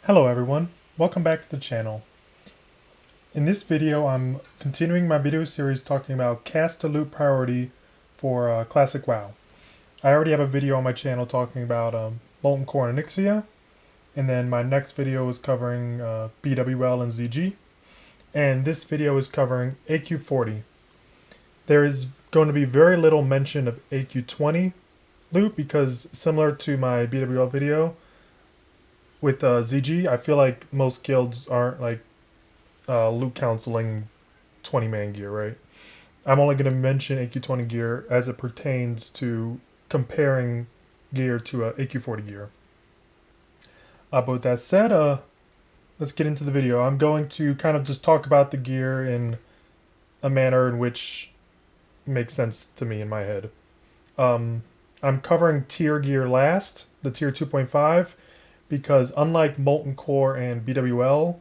Hello everyone, welcome back to the channel. In this video I'm continuing my video series talking about cast to loot priority for Classic WoW. I already have a video on my channel talking about Molten Core and Onyxia, and then my next video is covering BWL and ZG, and this video is covering AQ40. There is going to be very little mention of AQ20 loot because similar to my BWL video, with ZG, I feel like most guilds aren't like loot counseling 20-man gear, right? I'm only going to mention AQ20 gear as it pertains to comparing gear to AQ40 gear. But with that said, let's get into the video. I'm going to kind of just talk about the gear in a manner in which makes sense to me in my head. I'm covering tier gear last, the tier 2.5, because unlike Molten Core and BWL,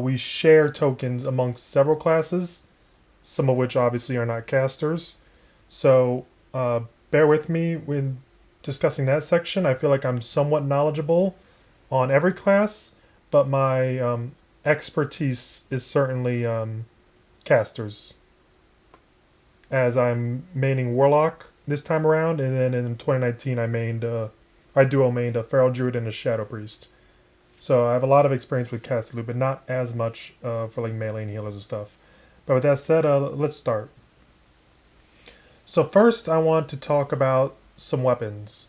we share tokens amongst several classes, some of which obviously are not casters. So bear with me when discussing that section. I feel like I'm somewhat knowledgeable on every class, but my expertise is certainly casters, as I'm maining Warlock this time around, and then in 2019 I duo-mained a Feral Druid and a Shadow Priest. So I have a lot of experience with cast loot, but not as much for like melee and healers and stuff. But with that said, let's start. So first I want to talk about some weapons,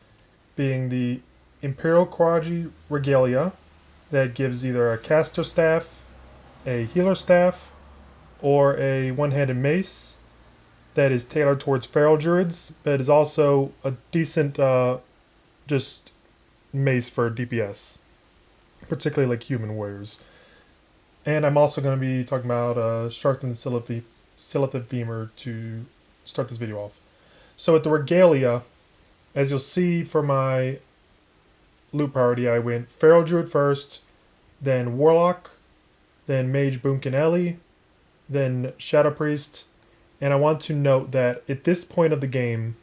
being the Imperial Quadri Regalia, that gives either a caster staff, a healer staff, or a one-handed mace that is tailored towards Feral Druids, but is also a decent just mace for DPS, particularly like human warriors. And I'm also going to be talking about Sharkton Silithid Beamer to start this video off. So with the Regalia, as you'll see for my loot priority, I went Feral Druid first, then Warlock, then Mage Boomkin Ellie, then Shadow Priest. And I want to note that at this point of the game,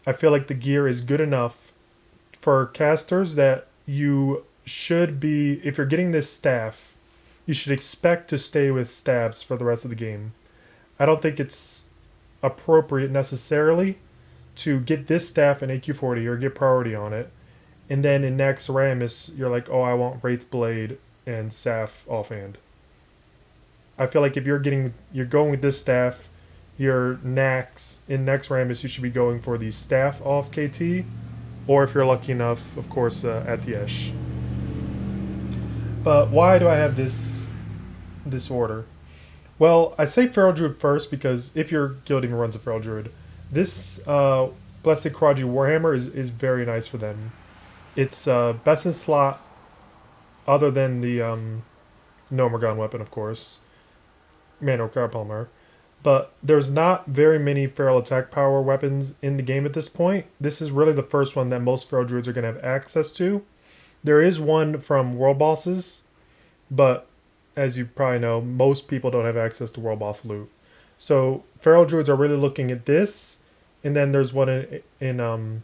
I feel like the gear is good enough for casters that you should be, if you're getting this staff, you should expect to stay with staffs for the rest of the game. I don't think it's appropriate necessarily to get this staff in AQ40 or get priority on it, and then in Naxxramas you're like, oh, I want Wraith Blade and Staff offhand. I feel like if you're going with this staff, your Nax in Naxxramas, you should be going for the staff off KT, or if you're lucky enough, of course, at the Esh. But why do I have this order? Well, I say Feral Druid first because if your guild even runs a Feral Druid, this Blessed Quadri Warhammer is very nice for them. It's best in slot, other than the Nomergon weapon, of course, Manual Crowd Palmer. But there's not very many feral attack power weapons in the game at this point. This is really the first one that most feral druids are going to have access to. There is one from world bosses, but as you probably know, most people don't have access to world boss loot. So feral druids are really looking at this, and then there's one in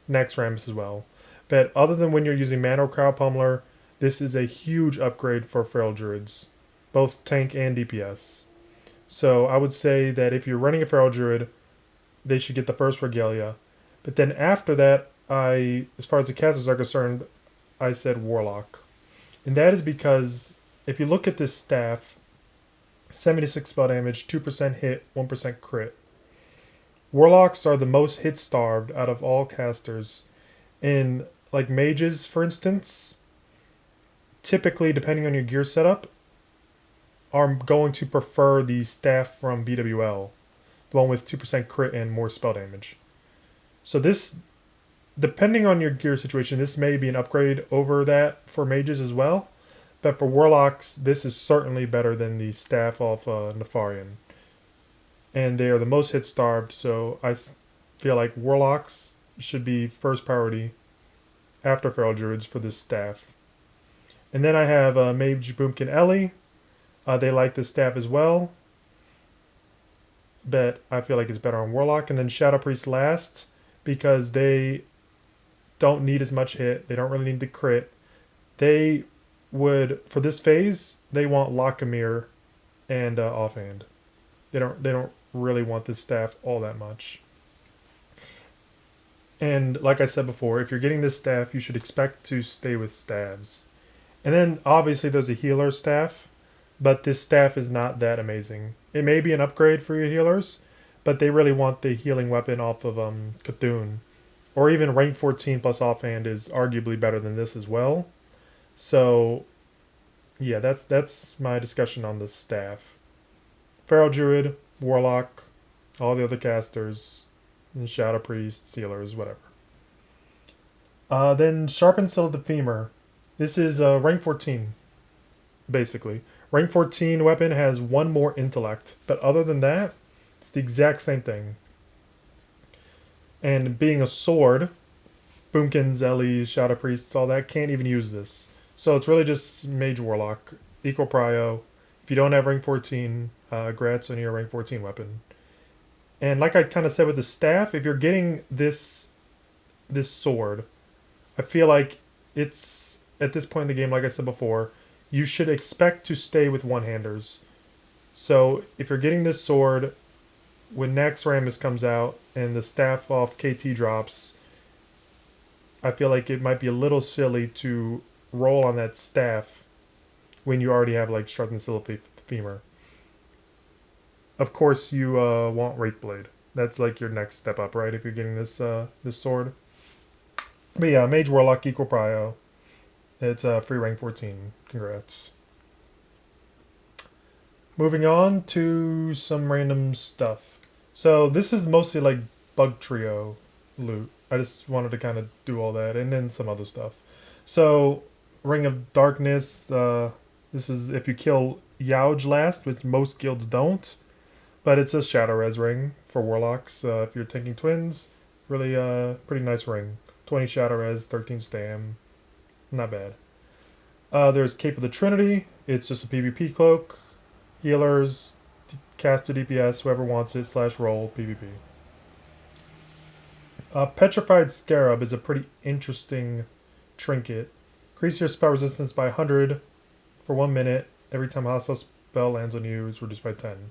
Naxxramas as well. But other than when you're using Manual Crowd Pummeler, this is a huge upgrade for feral druids, both tank and DPS. So I would say that if you're running a Feral Druid, they should get the first Regalia. But then after that, as far as the casters are concerned, I said Warlock. And that is because if you look at this staff, 76 spell damage, 2% hit, 1% crit. Warlocks are the most hit starved out of all casters. In like mages, for instance, typically, depending on your gear setup, are going to prefer the staff from BWL, the one with 2% crit and more spell damage. So this, depending on your gear situation, this may be an upgrade over that for mages as well. But for warlocks, this is certainly better than the staff off Nefarian. And they are the most hit starved, so I feel like warlocks should be first priority after feral druids for this staff. And then I have Mage Boomkin Ellie. They like this staff as well, but I feel like it's better on Warlock. And then Shadow Priest last, because they don't need as much hit. They don't really need the crit. They would, for this phase, they want Lockamere and Offhand. They don't really want this staff all that much. And like I said before, if you're getting this staff, you should expect to stay with staves. And then obviously there's a healer staff, but this staff is not that amazing. It may be an upgrade for your healers, but they really want the healing weapon off of Cthulhu. Or even rank 14 plus offhand is arguably better than this as well. So yeah, that's my discussion on the staff. Feral Druid, Warlock, all the other casters, and Shadow Priest, Sealers, whatever. Then Sharpened Sill of the Femur. This is rank 14, basically. Rank 14 weapon has one more intellect, but other than that, it's the exact same thing. And being a sword, Boomkins, Ellies, Shadow Priests, all that, can't even use this. So it's really just Mage Warlock, equal prio. If you don't have rank 14, grats on your rank 14 weapon. And like I kind of said with the staff, if you're getting this sword, I feel like it's, at this point in the game, like I said before, you should expect to stay with one-handers. So if you're getting this sword, when Naxxramas comes out and the staff off KT drops, I feel like it might be a little silly to roll on that staff when you already have like Sharpened Sill of the Femur. Of course, you want Wraithblade. That's like your next step up, right? If you're getting this this sword. But yeah, Mage Warlock equal prio. It's free rank 14. Congrats. Moving on to some random stuff. So this is mostly like bug trio loot. I just wanted to kind of do all that, and then some other stuff. So Ring of Darkness. This is if you kill Youge last, which most guilds don't. But it's a Shadow Res ring for Warlocks. If you're taking twins, really pretty nice ring. 20 Shadow Res, 13 Stam. Not bad. There's Cape of the Trinity. It's just a PvP cloak. Healers, cast to DPS, whoever wants it, /roll, PvP. Petrified Scarab is a pretty interesting trinket. Increase your spell resistance by 100 for 1 minute. Every time a hostile spell lands on you, it's reduced by 10.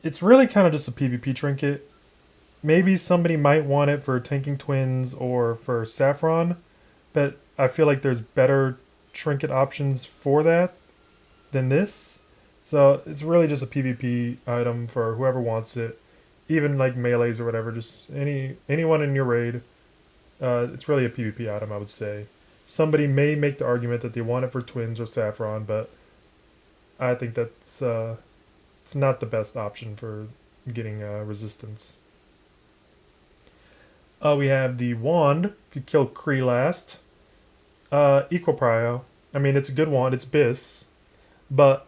It's really kind of just a PvP trinket. Maybe somebody might want it for tanking twins or for Saffron, but I feel like there's better trinket options for that than this. So it's really just a PvP item for whoever wants it. Even like melees or whatever, just anyone in your raid. It's really a PvP item, I would say. Somebody may make the argument that they want it for twins or Saffron, but I think that's it's not the best option for getting resistance. We have the wand. If you kill Kree last, equal prio. I mean, it's a good wand. It's Bis, but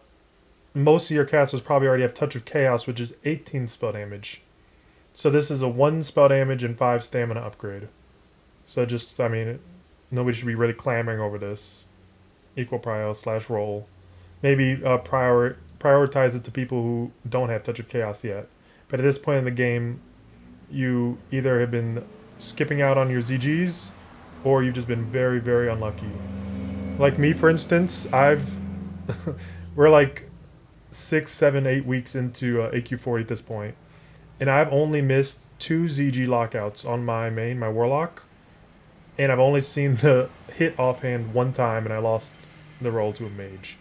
most of your casters probably already have Touch of Chaos, which is 18 spell damage. So this is a 1 spell damage and 5 stamina upgrade. So just, I mean, nobody should be really clamoring over this. Equal prio /roll. Maybe prioritize it to people who don't have Touch of Chaos yet. But at this point in the game, you either have been skipping out on your ZGs, or you've just been very, very unlucky. Like me, for instance, we're like 6, 7, 8 weeks into AQ40 at this point, and I've only missed 2 ZG lockouts on my main, my Warlock, and I've only seen the hit offhand 1 time, and I lost the roll to a Mage.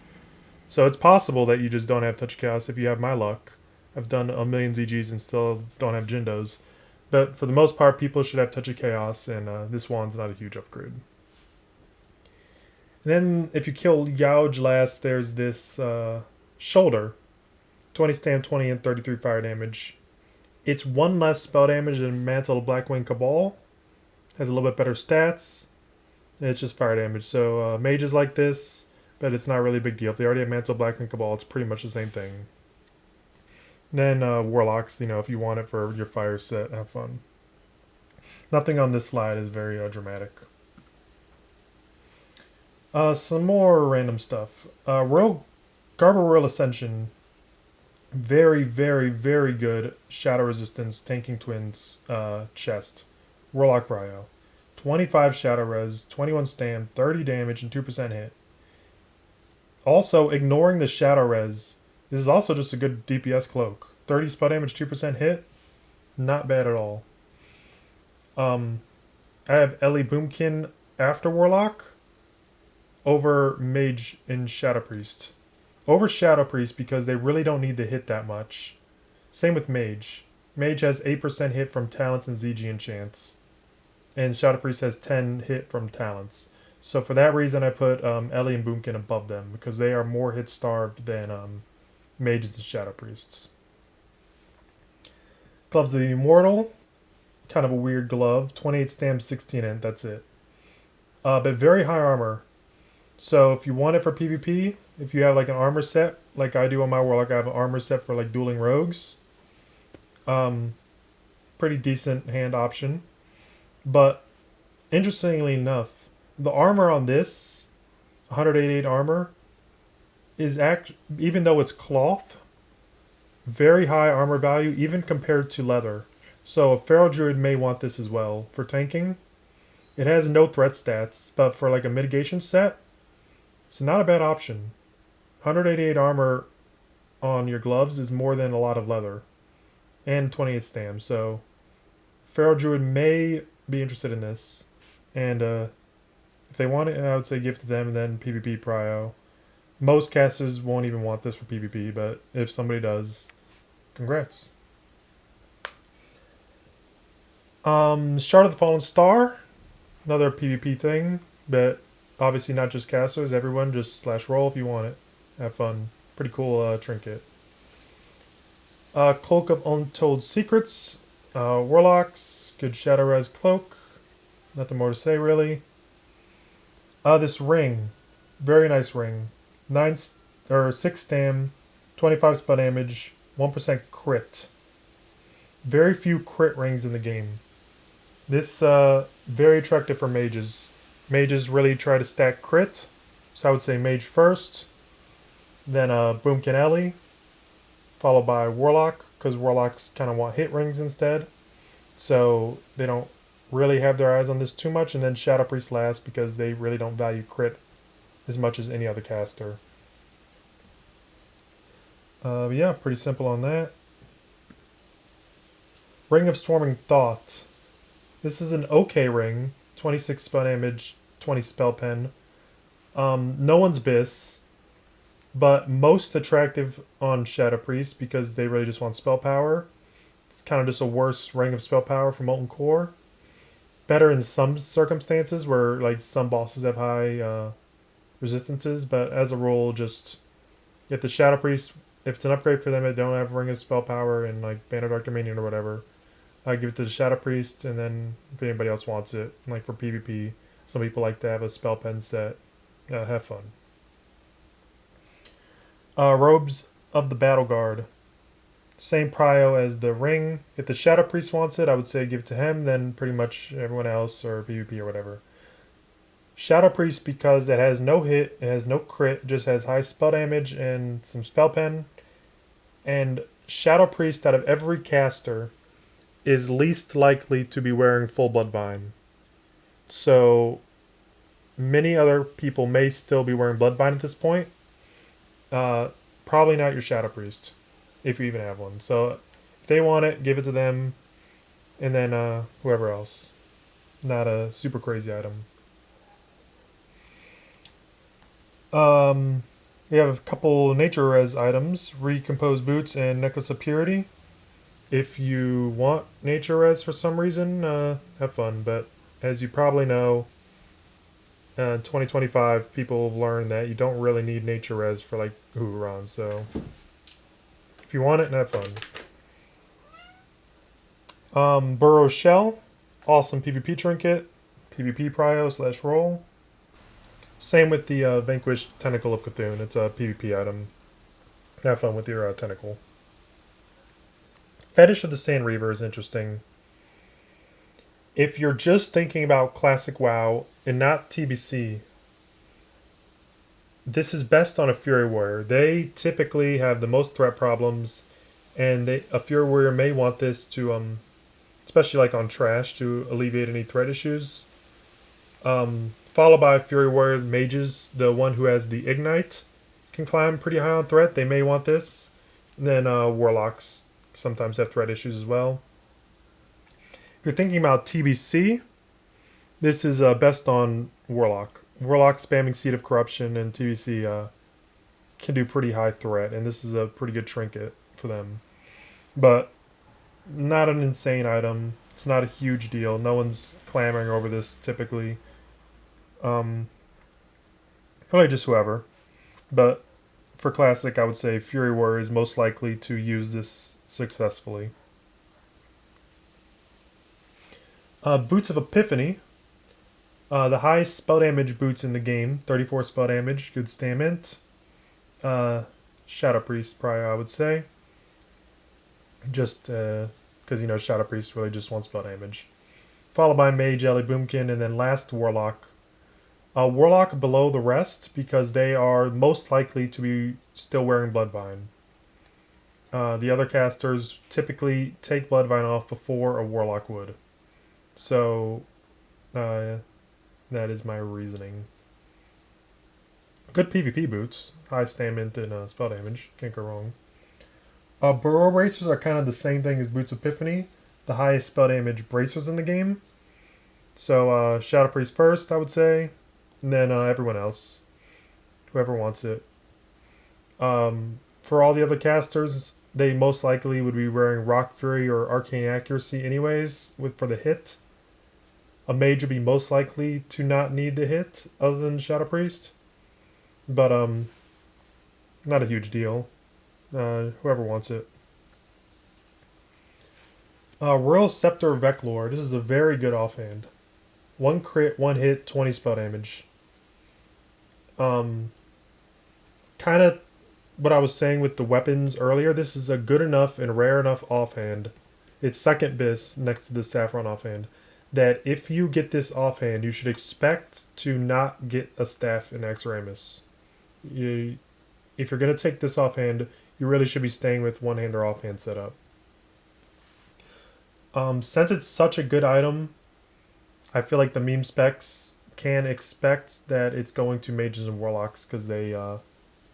So it's possible that you just don't have Touch of Chaos if you have my luck. I've done a million ZGs and still don't have Jindos. But for the most part, people should have Touch of Chaos, and this wand's not a huge upgrade. And then if you kill Youge last, there's this shoulder. 20 stam, 20 and 33 fire damage. It's 1 less spell damage than Mantle of Blackwing Cabal. Has a little bit better stats. And it's just fire damage. So mages like this, but it's not really a big deal. If they already have Mantle of Blackwing Cabal, it's pretty much the same thing. Then Warlocks, if you want it for your fire set, have fun. Nothing on this slide is very dramatic. Some more random stuff. Garber Royal Ascension. Very, very, very good Shadow Resistance Tanking Twins chest. Warlock Ryo. 25 shadow res, 21 stam, 30 damage, and 2% hit. Also, ignoring the shadow res, this is also just a good DPS cloak. 30 spell damage, 2% hit, not bad at all. I have Ellie Boomkin after Warlock over Mage and Shadow Priest. Over Shadow Priest because they really don't need to hit that much. Same with Mage. Mage has 8% hit from talents and ZG enchants. And Shadow Priest has 10 hit from talents. So for that reason I put Ellie and Boomkin above them because they are more hit starved than Mages and Shadow Priests. Gloves of the Immortal. Kind of a weird glove. 28 stam, 16 int, that's it. But very high armor. So if you want it for PvP, if you have like an armor set, like I do on my Warlock, I have an armor set for like dueling rogues. Pretty decent hand option. But interestingly enough, the armor on this, 188 armor, is even though it's cloth, very high armor value even compared to leather. So a Feral Druid may want this as well for tanking. It has no threat stats, but for like a mitigation set, it's not a bad option. 188 armor on your gloves is more than a lot of leather. And 28 stam, so Feral Druid may be interested in this. And if they want it, I would say give it to them and then PvP prio. Most casters won't even want this for PvP, but if somebody does, congrats. Shard of the Fallen Star, another PvP thing, but obviously not just casters, everyone just /roll if you want it. Have fun. Pretty cool trinket. Cloak of Untold Secrets, Warlocks, good Shadow Res cloak, nothing more to say really. This ring, very nice ring, 6 stam, 25 spell damage, 1% crit. Very few crit rings in the game. This very attractive for mages. Mages really try to stack crit, so I would say mage first, then Boomkin Ellie, followed by Warlock, because Warlocks kind of want hit rings instead, so they don't really have their eyes on this too much, and then Shadow Priest last because they really don't value crit as much as any other caster. Yeah, pretty simple on that. Ring of Swarming Thought. This is an okay ring. 26 spell damage, 20 spell pen. No one's Biss, but most attractive on Shadow Priest because they really just want spell power. It's kind of just a worse ring of spell power for Molten Core. Better in some circumstances where like some bosses have high resistances, but as a rule, just if the Shadow Priest, if it's an upgrade for them that don't have Ring of Spell Power and like Band of Dark Dominion or whatever, I give it to the Shadow Priest, and then if anybody else wants it, like for PvP, some people like to have a spell pen set. Have fun. Robes of the Battle Guard. Same prio as the ring. If the Shadow Priest wants it, I would say give it to him, then pretty much everyone else, or PvP or whatever. Shadow Priest because it has no hit, it has no crit, just has high spell damage and some spell pen. And Shadow Priest out of every caster is least likely to be wearing full Bloodbind. So many other people may still be wearing Bloodbind at this point. Probably not your Shadow Priest, if you even have one. So if they want it, give it to them, and then whoever else. Not a super crazy item. We have a couple Nature Res items, Recomposed Boots and Necklace of Purity. If you want Nature Res for some reason, have fun. But as you probably know, 2025 people have learned that you don't really need Nature Res for like Huron. So if you want it, have fun. Burrow Shell, awesome PvP trinket, PvP prio / roll. Same with the Vanquished Tentacle of Cthulhu. It's a PvP item. Have fun with your tentacle. Fetish of the Sand Reaver is interesting. If you're just thinking about classic WoW and not TBC, this is best on a Fury Warrior. They typically have the most threat problems, and a Fury Warrior may want this to, especially like on Trash, to alleviate any threat issues. Followed by Fury Warrior Mages, the one who has the Ignite can climb pretty high on threat. They may want this. And then Warlocks sometimes have threat issues as well. If you're thinking about TBC, this is best on Warlock. Warlock spamming Seed of Corruption and TBC can do pretty high threat, and this is a pretty good trinket for them. But not an insane item. It's not a huge deal. No one's clamoring over this typically. Really just whoever. But for Classic, I would say Fury Warrior is most likely to use this successfully. Boots of Epiphany. The highest spell damage boots in the game. 34 spell damage. Good stamina. Shadow Priest, probably, I would say. Just because, Shadow Priest really just wants spell damage. Followed by Mage, Ellie Boomkin, and then last Warlock. Warlock below the rest because they are most likely to be still wearing Bloodvine. The other casters typically take Bloodvine off before a Warlock would. So, that is my reasoning. Good PvP boots. High stamina and spell damage. Can't go wrong. Burrow Bracers are kind of the same thing as Boots Epiphany. The highest spell damage bracers in the game. So, Shadow Priest first, I would say. And then everyone else. Whoever wants it. For all the other casters, they most likely would be wearing Rock Fury or Arcane Accuracy anyways for the hit. A mage would be most likely to not need the hit other than Shadow Priest. But, not a huge deal. Whoever wants it. Royal Scepter of Veclor. This is a very good offhand. 1 crit, 1 hit, 20 spell damage. Kind of what I was saying with the weapons earlier. This is a good enough and rare enough offhand. It's second best next to the Saffron offhand. That if you get this offhand, you should expect to not get a staff in Xtracheese. If you're going to take this offhand, you really should be staying with one-hander offhand setup. Since it's such a good item, I feel like the meme specs can expect that it's going to mages and warlocks because they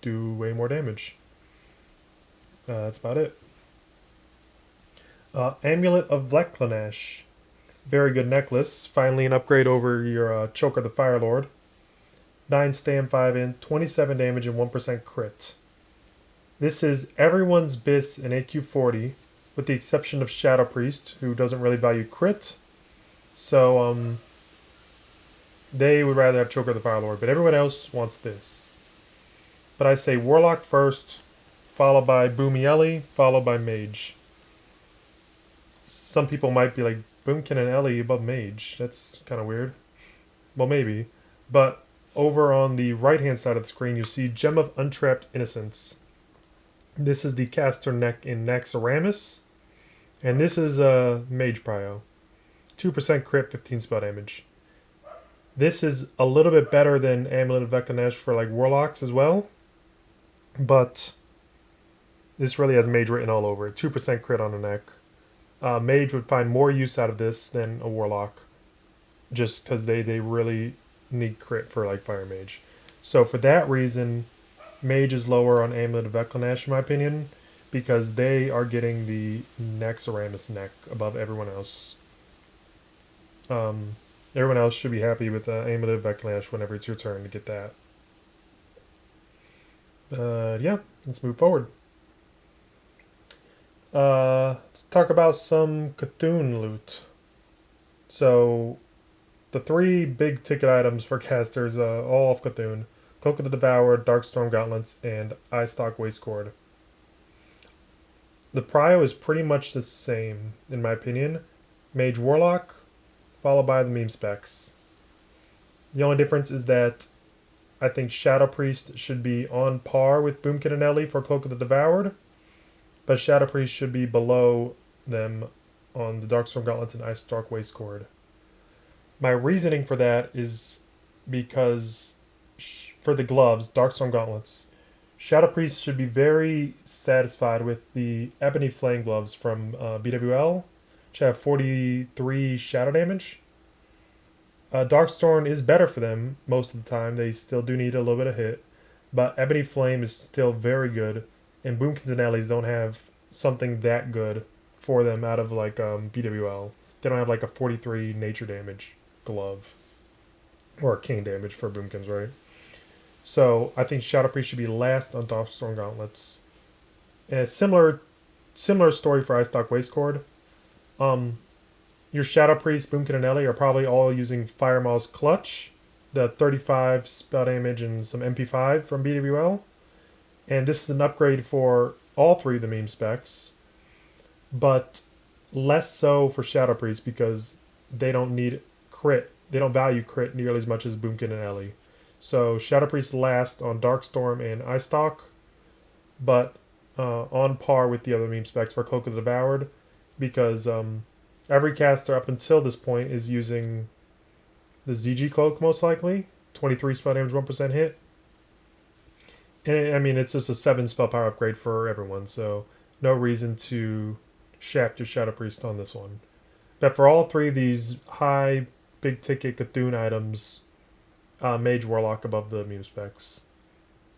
do way more damage. That's about it. Amulet of Vlecklanash. Very good necklace. Finally an upgrade over your Choker the Firelord. 9 stam, 5 in, 27 damage and 1% crit. This is everyone's BIS in AQ40, with the exception of Shadow Priest, who doesn't really value crit. So, they would rather have Choker the Firelord, but everyone else wants this. But I say Warlock first, followed by Boomy Ellie, followed by Mage. Some people might be like, Boomkin and Ellie above Mage. That's kind of weird. Well, maybe. But over on the right-hand side of the screen, you'll see Gem of Untrapped Innocence. This is the caster neck in Xtracheese. And this is Mage Prio. 2% crit, 15 spell damage. This is a little bit better than Amulet of Veclanash for like Warlocks as well. But this really has Mage written all over it. 2% crit on the neck. Mage would find more use out of this than a Warlock. Just because they really need crit for like Fire Mage. So for that reason, Mage is lower on Amulet of Veclanash in my opinion. Because they are getting the Xtracheese neck above everyone else. Everyone else should be happy with Amulet of Veclanash whenever it's your turn to get that. Yeah, let's move forward. Let's talk about some Cthulhu loot. So, the 3 big ticket items for casters, all of Cthulhu. Cloak of the Devoured, Darkstorm Gauntlets, and Eyestock Wastecord. The prio is pretty much the same, in my opinion. Mage Warlock, followed by the meme specs. The only difference is that I think Shadow Priest should be on par with Boomkin and Ellie for Cloak of the Devoured, but Shadow Priest should be below them on the Darkstorm Gauntlets and Eyestock Wastecord. My reasoning for that is because for the gloves, Darkstorm Gauntlets, Shadow Priest should be very satisfied with the Ebony Flame Gloves from BWL, which have 43 shadow damage. Darkstorm is better for them most of the time. They still do need a little bit of hit. But Ebony Flame is still very good. And Boomkins and Ellies don't have something that good for them out of like BWL. They don't have like a 43 nature damage glove. Or king damage for Boomkins, right? So I think Shadow Priest should be last on Darkstorm Gauntlets. And it's similar story for Icestock Wastecord. Your Shadow Priest, Boomkin, and Ellie are probably all using Fire Maw's Clutch, the 35 spell damage and some MP5 from BWL. And this is an upgrade for all three of the meme specs, but less so for Shadow Priest because they don't need crit. They don't value crit nearly as much as Boomkin and Ellie. So Shadow Priest last on Darkstorm and Icestock, but on par with the other meme specs for Cloak of the Devoured, because every caster up until this point is using the ZG Cloak most likely, 23 spell damage, 1% hit. And I mean, it's just a 7 spell power upgrade for everyone, so no reason to shaft your Shadow Priest on this one. But for all three of these high, big ticket Cthulhu items, Mage Warlock above the meme specs.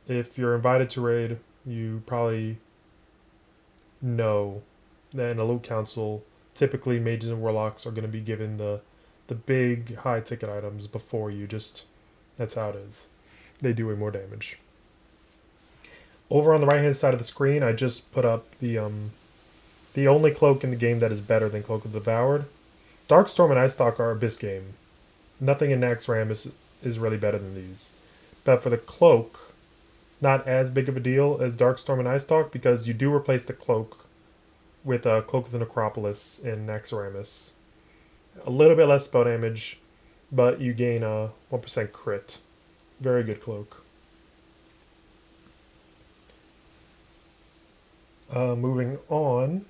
If you're invited to raid, you probably know that in a loot council, typically mages and warlocks are going to be given the big high ticket items before you. Just that's how it is. They do way more damage. Over on the right hand side of the screen, I just put up the only cloak in the game that is better than Cloak of the Devoured. Darkstorm and Icestock are Abyss game. Nothing in Naxxramas is really better than these. But for the cloak, not as big of a deal as Darkstorm and Icestock because you do replace the cloak with Cloak of the Necropolis in Naxxramas. A little bit less spell damage, but you gain a 1% crit. Very good cloak. Moving on.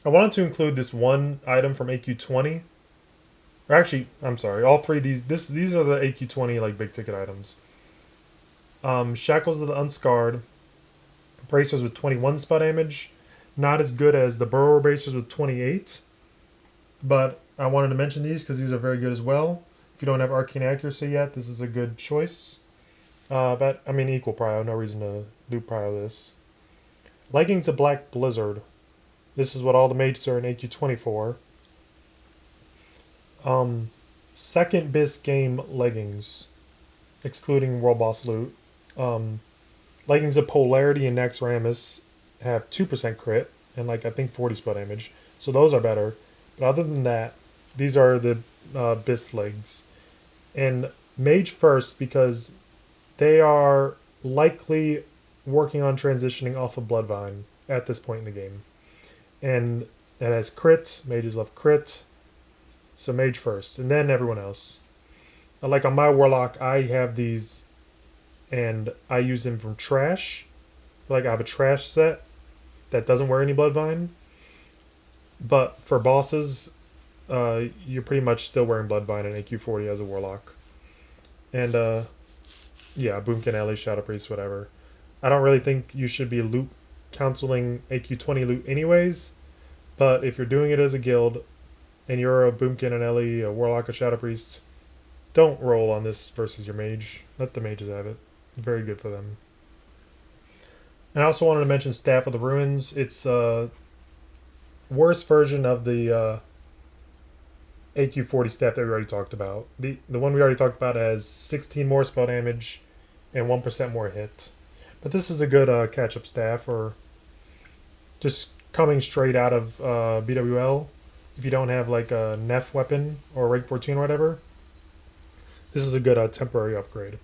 I wanted to include this one item from AQ20. Or actually, I'm sorry, all three of these are the AQ20 like big ticket items. Shackles of the Unscarred, bracers with 21 spell damage. Not as good as the Burrower bracers with 28. But I wanted to mention these because these are very good as well. If you don't have Arcane Accuracy yet, this is a good choice. But, I mean, equal prio, no reason to do prio this. Leggings of Black Blizzard. This is what all the mages are in AQ24. Second Bis game leggings, excluding World Boss loot. Leggings of Polarity and Naxxramas have 2% crit and like I think 40 spell damage, so those are better. But other than that, these are the Bis legs. And Mage first because they are likely working on transitioning off of Bloodvine at this point in the game. And it has crit, mages love crit. So Mage first, and then everyone else. Like on my Warlock, I have these, and I use them from trash. Like I have a trash set that doesn't wear any Bloodvine. But for bosses, you're pretty much still wearing Bloodvine and AQ40 as a Warlock. And yeah, Boomkin, Ellie, Shadow Priest, whatever. I don't really think you should be loot counseling AQ20 loot anyways. But if you're doing it as a guild, and you're a Boomkin and Ellie, a Warlock, a Shadow Priest, don't roll on this versus your Mage. Let the Mages have it. Very good for them. And I also wanted to mention Staff of the Ruins. It's a worse version of the AQ40 staff that we already talked about. The one we already talked about has 16 more spell damage and 1% more hit. But this is a good catch-up staff, or just coming straight out of BWL. If you don't have like a Nef weapon or rank 14 or whatever, this is a good temporary upgrade.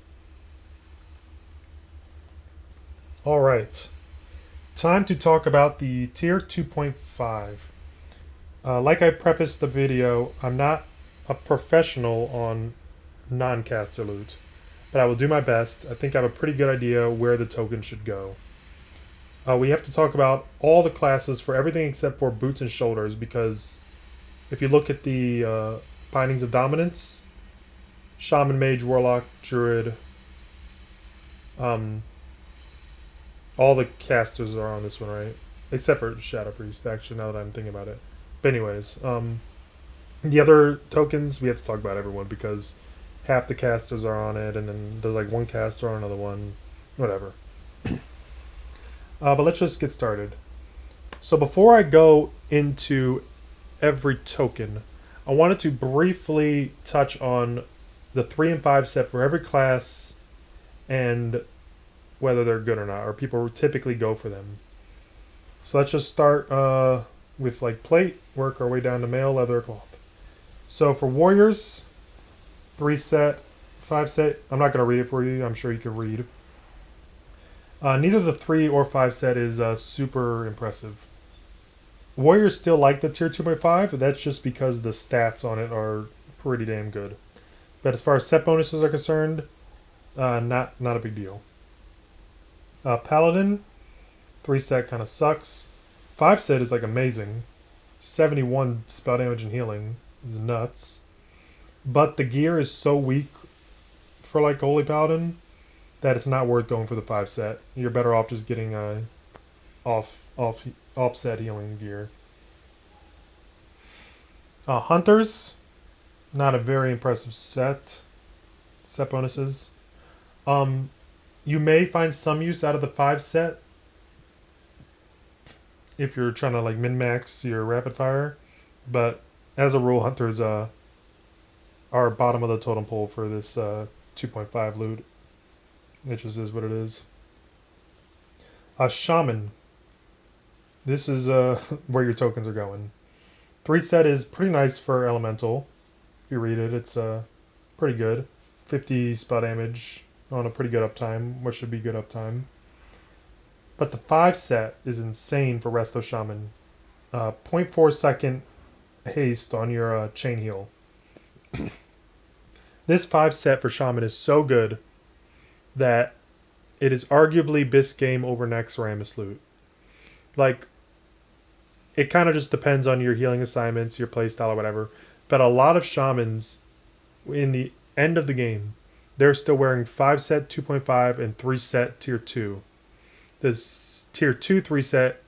Alright, time to talk about the tier 2.5. Like I prefaced the video, I'm not a professional on non-caster loot, but I will do my best. I think I have a pretty good idea where the token should go. We have to talk about all the classes for everything except for boots and shoulders, because if you look at the bindings of dominance, Shaman, Mage, Warlock, Druid, all the casters are on this one, right? Except for Shadow Priest, actually, now that I'm thinking about it. But anyways, the other tokens, we have to talk about everyone, because half the casters are on it, and then there's like one caster on another one, whatever. But let's just get started. So before I go into every token, I wanted to briefly touch on the 3 and 5 set for every class and whether they're good or not, or people typically go for them. So let's just start with like plate, work our way down to mail, leather, cloth. So for warriors, 3 set, 5 set, I'm not going to read it for you, I'm sure you can read. Neither the 3 or 5 set is super impressive. Warriors still like the tier 2.5, but that's just because the stats on it are pretty damn good. But as far as set bonuses are concerned, not a big deal. Paladin, 3 set kind of sucks. 5 set is like amazing. 71 spell damage and healing is nuts. But the gear is so weak for like Holy Paladin that it's not worth going for the 5 set. You're better off just getting offset healing gear. Hunters, not a very impressive set bonuses. You may find some use out of the 5 set if you're trying to like min-max your rapid fire, but as a rule, hunters are bottom of the totem pole for this 2.5 loot. It just is what it is. Shaman. This is where your tokens are going. 3 set is pretty nice for elemental. If you read it, it's pretty good. 50 spell damage on a pretty good uptime, which should be good uptime. But the 5 set is insane for Resto Shaman. 0.4 second haste on your chain heal. This 5 set for Shaman is so good that it is arguably best game over Naxxramas loot. Like, it kind of just depends on your healing assignments, your playstyle, or whatever. But a lot of Shamans, in the end of the game, they're still wearing 5 set, 2.5, and 3 set tier 2. This tier 2 3 set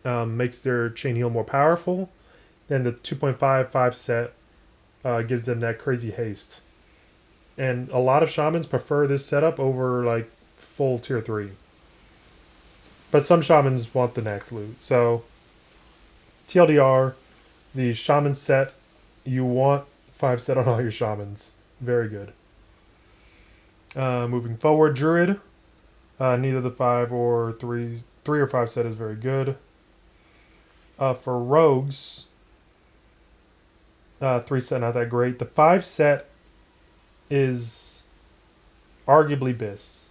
makes their chain heal more powerful. Then the 2.5 5 set gives them that crazy haste. And a lot of Shamans prefer this setup over like full tier 3. But some Shamans want the next loot. So TLDR, the Shaman set, you want 5 set on all your Shamans. Very good. Moving forward, Druid. Neither the 5 or 3 or 5 set is very good. For Rogues, 3 set not that great. The 5 set is arguably BIS.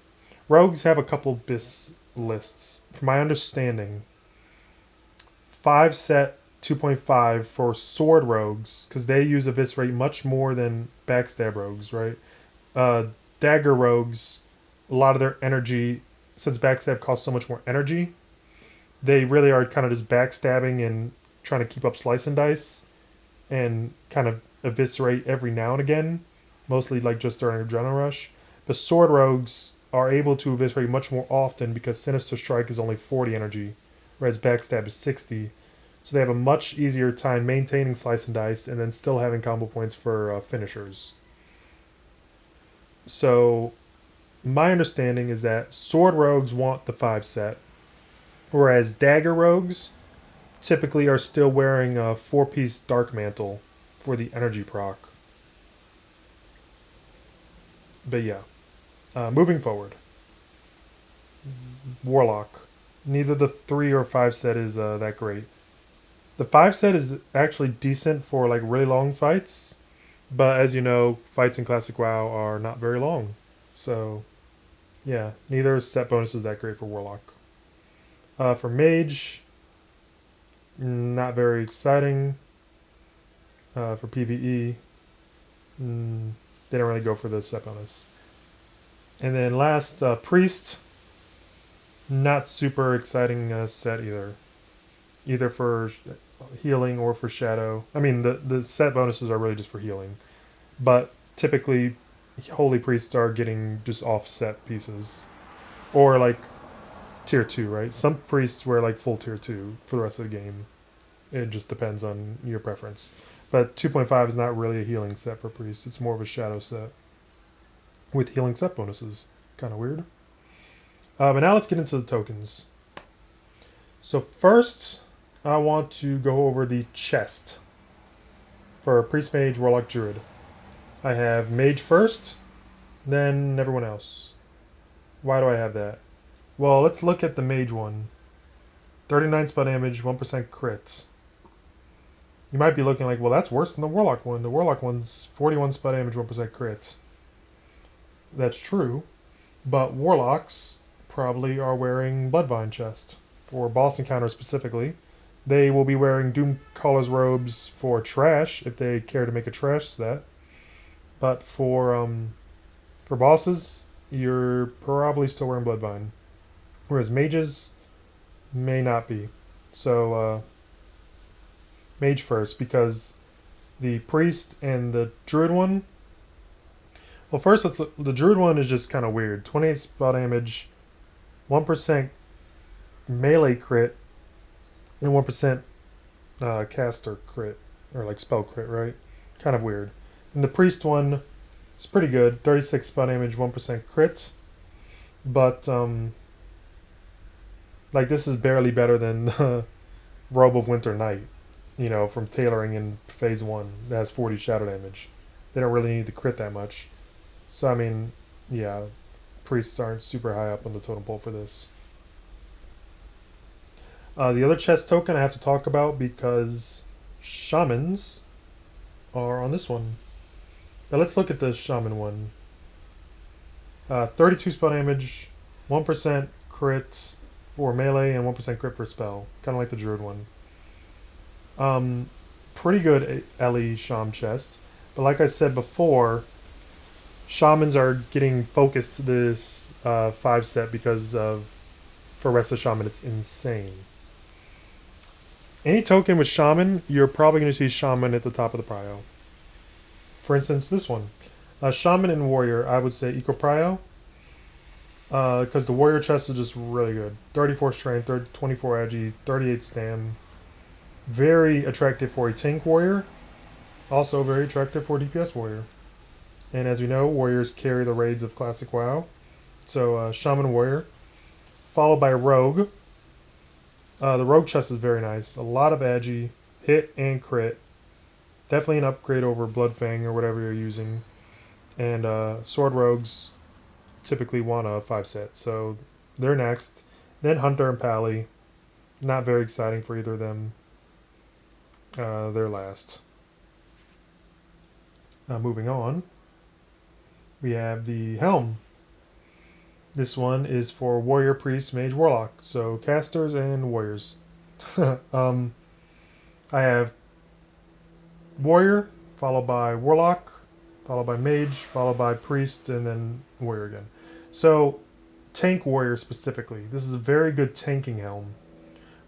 Rogues have a couple BIS lists. From my understanding, 5 set 2.5 for Sword Rogues, because they use Eviscerate much more than Backstab Rogues, right? Dagger Rogues, a lot of their energy, since Backstab costs so much more energy, they really are kind of just backstabbing and trying to keep up Slice and Dice and kind of Eviscerate every now and again, mostly like just during Adrenaline Rush. The Sword Rogues are able to Eviscerate much more often because Sinister Strike is only 40 energy, whereas Backstab is 60. So they have a much easier time maintaining Slice and Dice and then still having combo points for finishers. So my understanding is that Sword Rogues want the 5 set, whereas Dagger Rogues typically are still wearing a 4-piece Dark Mantle for the energy proc. But yeah. Moving forward. Warlock. Neither the 3 or 5 set is that great. The 5 set is actually decent for like really long fights, but as you know, fights in Classic WoW are not very long. So yeah, neither set bonus is that great for Warlock. For Mage, not very exciting. For PvE, they don't really go for the set bonus. And then last, Priest, not super exciting set either. Either for healing or for Shadow. I mean, the set bonuses are really just for healing. But typically, Holy Priests are getting just offset pieces. Or like tier 2, right? Some Priests wear like full tier 2 for the rest of the game. It just depends on your preference. But 2.5 is not really a healing set for Priests. It's more of a Shadow set. with healing set bonuses. Kind of weird. But now let's get into the tokens. So first, I want to go over the chest for Priest, Mage, Warlock, Druid. I have Mage first, then everyone else. Why do I have that? Well, let's look at the Mage one. 39 spell damage, 1% crit. You might be looking like, well, that's worse than the Warlock one. The Warlock one's 41 spell damage, 1% crit. That's true, but Warlocks probably are wearing Bloodvine chest. For boss encounters specifically. They will be wearing Doomcaller's robes for trash, if they care to make a trash set. But for bosses, you're probably still wearing Bloodvine. Whereas mages may not be. So, mage first, because the priest and the druid one... Well, first, the druid one is just kind of weird. 28 spell damage, 1% melee crit, and 1% caster crit, or like spell crit, right? Kind of weird. And the priest one is pretty good. 36 spell damage, 1% crit. But, like, this is barely better than the Robe of Winter Night, you know, from tailoring in phase 1. That has 40 shadow damage. They don't really need to crit that much. So, I mean, yeah, priests aren't super high up on the totem pole for this. The other chest token I have to talk about because shamans are on this one. Now let's look at the shaman one. 32 spell damage, 1% crit for melee, and 1% crit for spell. Kind of like the druid one. Pretty good Ellie Sham chest. But like I said before, shamans are getting focused to this 5 set because for Rest of Shaman it's insane. Any token with Shaman, you're probably going to see Shaman at the top of the prio. For instance, this one. Shaman and Warrior, I would say equal prio. Because the Warrior chest is just really good. 34 Strength, 24 Agi, 38 Stam. Very attractive for a Tank Warrior. Also very attractive for a DPS Warrior. And as we know, Warriors carry the raids of Classic WoW. So, Shaman Warrior. Followed by Rogue. The Rogue chest is very nice. A lot of agi, hit and crit. Definitely an upgrade over Bloodfang or whatever you're using. And Sword Rogues typically want a 5 set, so they're next. Then Hunter and Pally. Not very exciting for either of them. They're last. Moving on. We have the Helm. This one is for Warrior, Priest, Mage, Warlock. So casters and warriors. I have Warrior, followed by Warlock, followed by Mage, followed by Priest, and then Warrior again. So, Tank Warrior specifically. This is a very good tanking helm.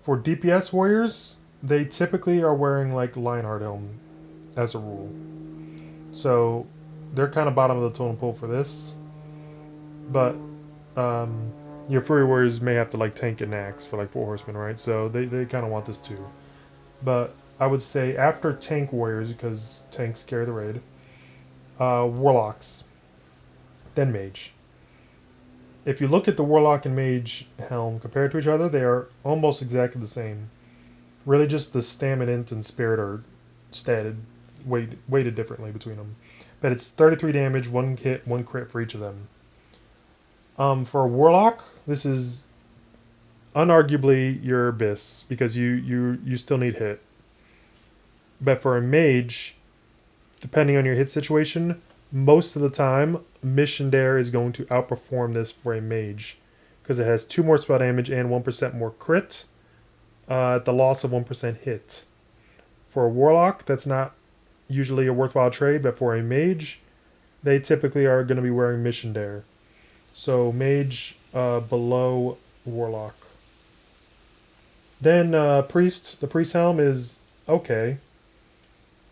For DPS Warriors, they typically are wearing like Lionheart helm as a rule. So, they're kind of bottom of the totem pole for this. But your Fury Warriors may have to like tank an axe for like 4 horsemen, right? So they kind of want this too. But I would say after Tank Warriors, because tanks carry the raid, Warlocks, then Mage. If you look at the Warlock and Mage helm compared to each other, they are almost exactly the same. Really just the Stamina, Int, and Spirit are statted, weighted differently between them. But it's 33 damage, 1 hit, 1 crit for each of them. For a Warlock, this is unarguably your Abyss, because you still need hit. But for a Mage, depending on your hit situation, most of the time, Mission Dare is going to outperform this for a Mage, because it has 2 more spell damage and 1% more crit at the loss of 1% hit. For a Warlock, that's not usually a worthwhile trade, but for a Mage, they typically are going to be wearing Mission Dare. So Mage below Warlock. Then Priest. The Priest helm is okay.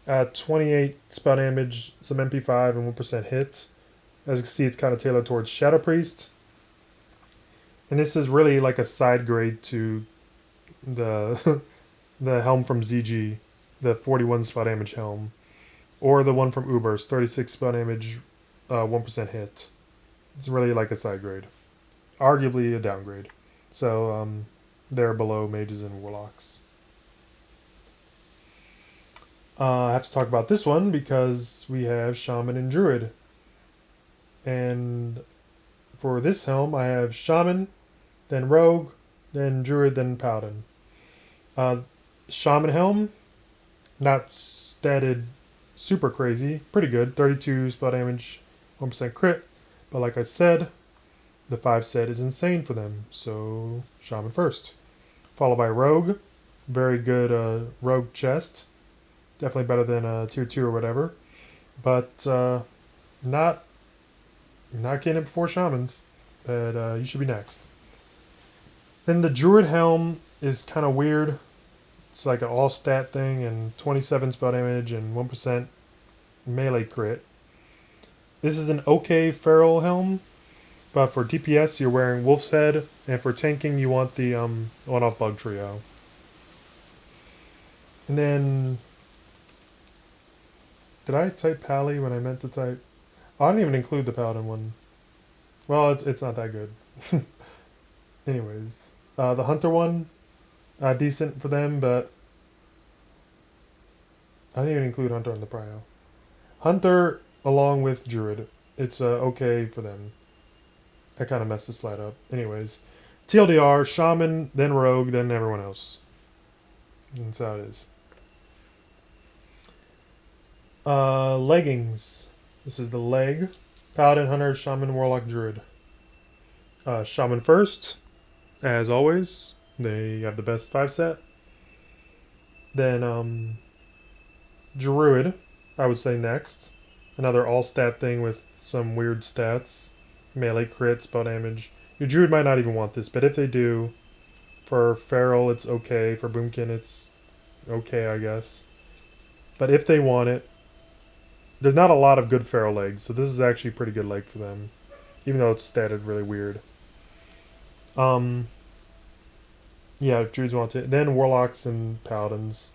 28 spell damage, some MP5, and 1% hit. As you can see, it's kind of tailored towards Shadow Priest. And this is really like a side grade to the the helm from ZG, the 41 spell damage helm. Or the one from Uber's, 36 spell damage, 1% hit. It's really like a side grade. Arguably a downgrade. So they're below mages and warlocks. I have to talk about this one because we have shaman and druid. And for this helm, I have shaman, then rogue, then druid, then paladin. Shaman helm, not statted super crazy, pretty good. 32 spell damage, 1% crit. But like I said, the 5 set is insane for them, so shaman first. Followed by rogue, very good rogue chest. Definitely better than tier 2 or whatever. But not getting it before shamans. But you should be next. Then the druid helm is kind of weird. It's like an all stat thing and 27 spell damage and 1% melee crit. This is an okay feral helm, but for DPS you're wearing wolf's head, and for tanking you want the one-off bug trio. And then, did I type pally when I meant to type? Oh, I didn't even include the paladin one. Well, it's not that good. Anyways, the hunter one, decent for them, but I didn't even include hunter in the prio. Hunter along with druid, it's okay for them. I kind of messed the slide up. Anyways, TLDR, shaman, then rogue, then everyone else. And that's how it is. Leggings. This is the leg. Paladin, hunter, shaman, warlock, druid. Shaman first, as always. They have the best 5 set. Then druid, I would say next. Another all stat thing with some weird stats. Melee crit, spell damage. Your druid might not even want this, but if they do, for feral it's okay. For boomkin it's okay, I guess. But if they want it, there's not a lot of good feral legs, so this is actually a pretty good leg for them, even though it's statted really weird. Yeah, if druids want it. Then warlocks and paladins.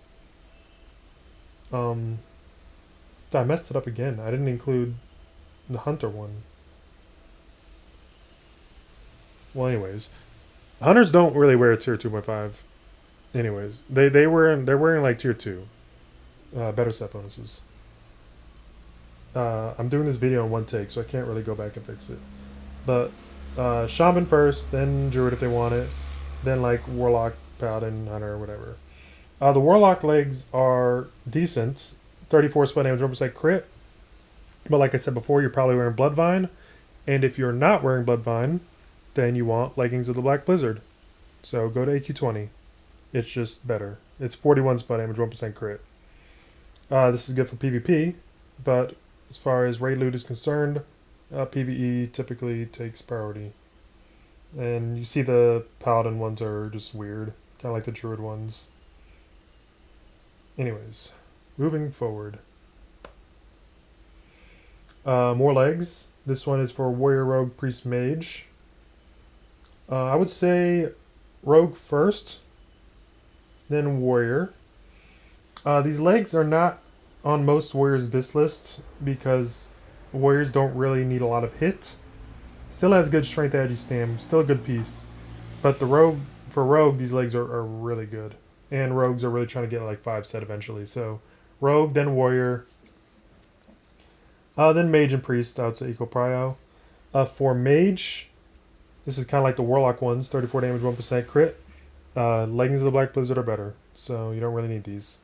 I messed it up again. I didn't include the hunter one. Well, anyways, hunters don't really wear tier 2.5. Anyways, they're wearing like tier 2. Better set bonuses. I'm doing this video in one take, so I can't really go back and fix it. But shaman first, then druid if they want it, then like warlock, paladin, hunter, whatever. The warlock legs are decent. 34 spell damage, 1% crit. But like I said before, you're probably wearing Bloodvine. And if you're not wearing Bloodvine, then you want Leggings of the Black Blizzard. So go to AQ20. It's just better. It's 41 spell damage, 1% crit. This is good for PvP, but as far as raid loot is concerned, PvE typically takes priority. And you see the paladin ones are just weird, kind of like the druid ones. Anyways, moving forward. More legs. This one is for warrior, rogue, priest, mage. I would say rogue first, then warrior. These legs are not on most warriors' vis list because warriors don't really need a lot of hit. Still has good strength, agi, stam, still a good piece. But the rogue, for rogue, these legs are really good. And rogues are really trying to get like 5 set eventually. So rogue, then warrior, then mage and priest, I would say equal prio. For mage, this is kind of like the warlock ones, 34 damage, 1% crit. Leggings of the Black Blizzard are better, so you don't really need these.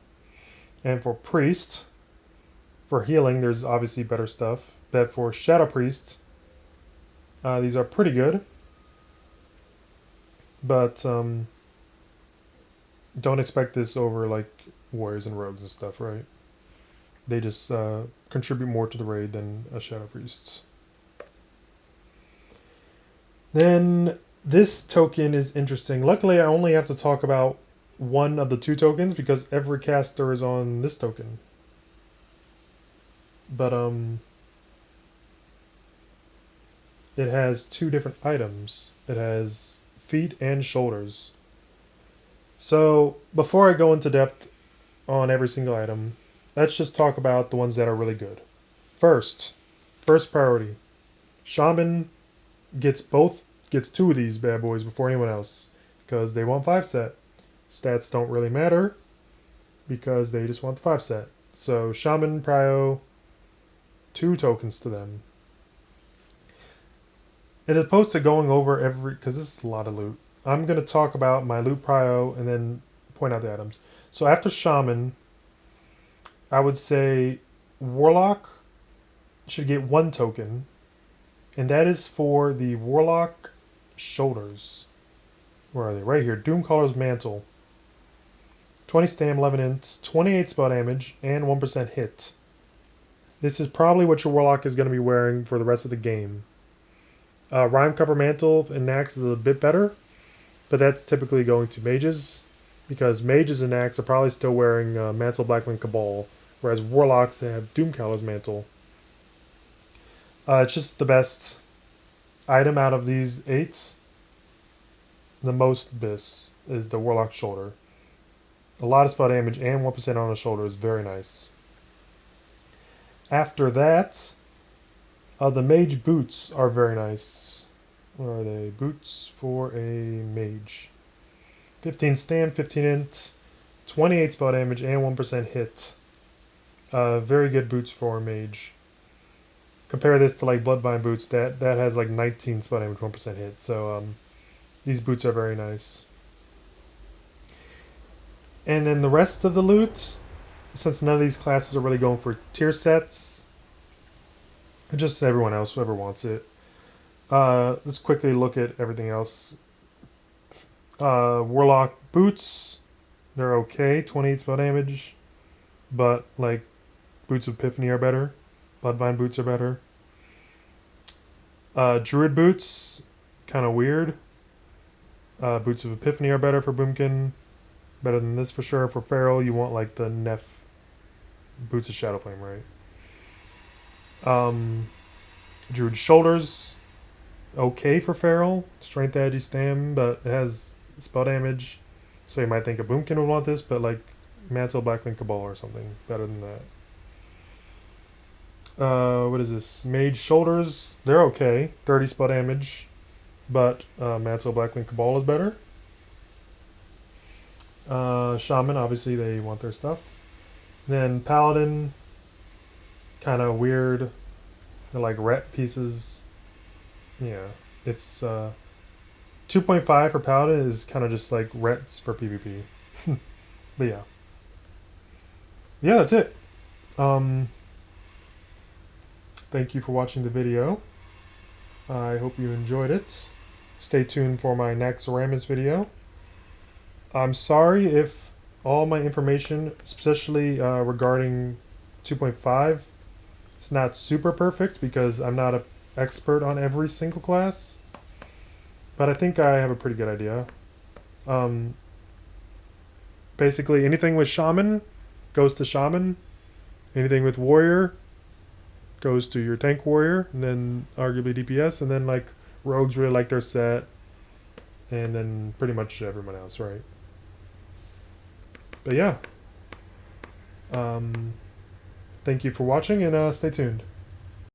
And for priest, for healing, there's obviously better stuff. But for shadow priest, these are pretty good. But don't expect this over like warriors and rogues and stuff, right? They just contribute more to the raid than a shadow priest. Then this token is interesting. Luckily, I only have to talk about one of the 2 tokens because every caster is on this token. But it has 2 different items. It has feet and shoulders. So before I go into depth on every single item, let's just talk about the ones that are really good. First priority, shaman gets two of these bad boys before anyone else, because they want 5 set. Stats don't really matter because they just want the 5 set. So Shaman, Prio, 2 tokens to them. And as opposed to going over every, because this is a lot of loot, I'm going to talk about my loot prio and then point out the items. So after Shaman, I would say Warlock should get 1 token, and that is for the Warlock shoulders. Where are they? Right here. Doomcaller's Mantle. 20 stam, 11 int, 28 spell damage, and 1% hit. This is probably what your Warlock is going to be wearing for the rest of the game. Rhyme Cover Mantle and Nax is a bit better, but that's typically going to mages, because mages and Nax are probably still wearing Mantle Blackwing Cabal, whereas Warlocks have Doomcaller's Mantle. It's just the best item out of these 8. The most bis is the Warlock Shoulder. A lot of spell damage and 1% on the shoulder is very nice. After that, the Mage Boots are very nice. Where are they? Boots for a Mage. 15 stam, 15 int, 28 spell damage, and 1% hit. Very good boots for a Mage. Compare this to like Bloodvine boots, that has like 19 spell damage, 1% hit. So these boots are very nice. And then the rest of the loot, since none of these classes are really going for tier sets, just everyone else, whoever wants it. Let's quickly look at everything else. Warlock boots, they're okay, 28 spell damage, but like Boots of Epiphany are better. Bloodvine boots are better. Druid boots, kind of weird. Boots of Epiphany are better for Boomkin. Better than this for sure. For Feral, you want like the Neff Boots of Shadowflame, right? Druid Shoulders, okay for Feral. Strength, Agi, Stam, but it has spell damage. So you might think a Boomkin would want this, but like Mantle, Blackwing Cabal or something better than that. What is this? Mage Shoulders, they're okay. 30 spell damage, but Mantle, Blackwing Cabal is better. Shaman, obviously they want their stuff. Then Paladin, kind of weird. They're like ret pieces. Yeah, it's 2.5 for Paladin is kind of just like rets for PvP. But yeah. Yeah, that's it. Thank you for watching the video. I hope you enjoyed it. Stay tuned for my next Ramus video. I'm sorry if all my information, especially regarding 2.5, is not super perfect because I'm not an expert on every single class. But I think I have a pretty good idea. Basically, anything with Shaman goes to Shaman. Anything with Warrior goes to your Tank Warrior, and then arguably DPS, and then like Rogues really like their set, and then pretty much everyone else, right? But yeah, thank you for watching, and stay tuned.